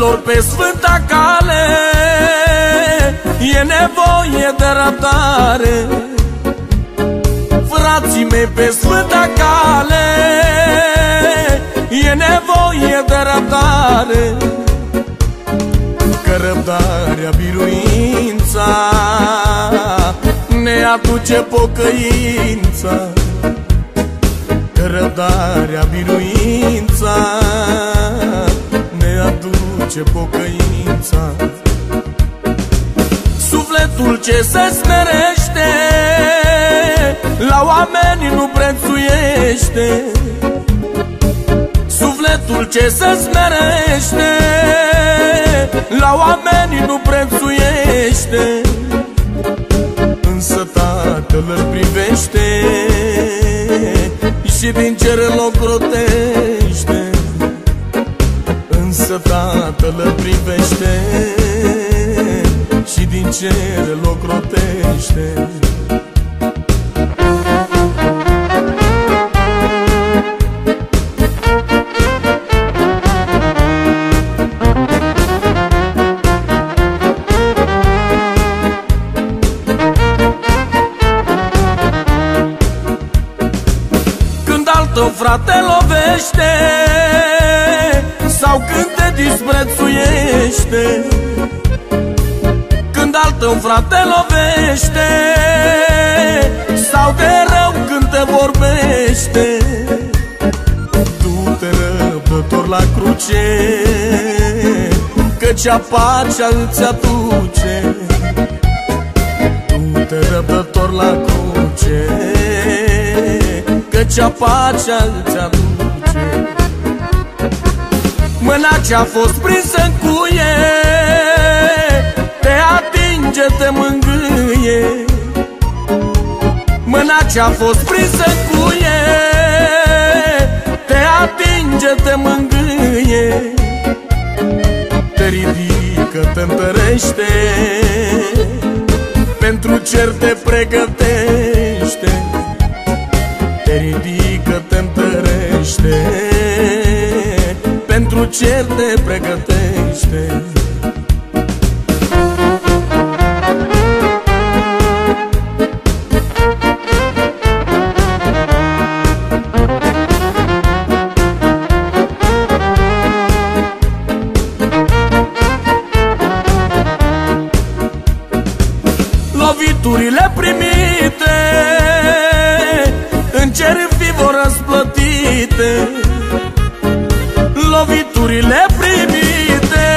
fraților pe sfânta cale, e nevoie de răbdare. Frații mei, pe sfânta cale, e nevoie de răbdare. Că răbdarea, biruința, ne aduce pocăința. Că răbdarea, biruința, ne aduce pocăința. Sufletul ce se smerește, la oameni nu prețuiește. Sufletul ce se smerește, la oameni nu prețuiește. Însă Tatăl îl privește și din cer îl ocrotește. Însă Tatăl îl privește și din cer îl ocrotește. Tău frate lovește sau când te disprețuiește, când al tău frate lovește sau de rău când te vorbește, du-te răbdător la cruce, căci pacea îți aduce. Du-te răbdător la cruce, căci pacea îți aduce. Mâna ce-a fost prinsă în cuie, te atinge, te mângâie. Mâna ce-a fost prinsă în cuie, te atinge, te mângâie. Te ridică, te întărește, pentru cer te pregătește. Te ridică, te întărește, pentru cer te pregătește. Loviturile primite în cer fi vor răsplătite. Loviturile primite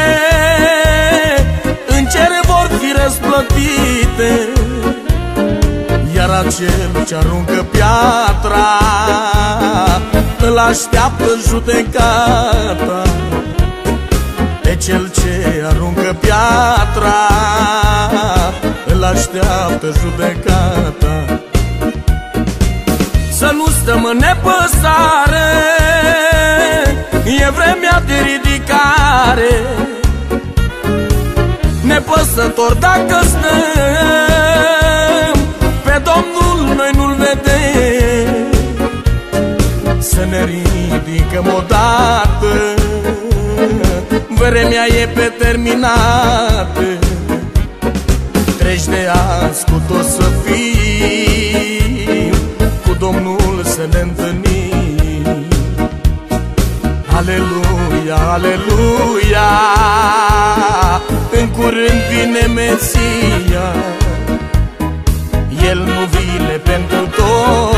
în cer vor fi răsplătite. Iar acel ce aruncă piatra, îl așteaptă judecata. Pe cel ce aruncă piatra, îl așteaptă judecata. Să nu stăm în nepăsare, e vremea de ridicare. Nepăsător dacă stăm, pe Domnul noi nu-L vedem. Să ne ridicăm odată, vremea e pe terminată. Treci de azi cu tot să fim, cu Domnul să ne întâlnim. Aleluia, aleluia, în curând vine Mesia. El nu vine pentru tot,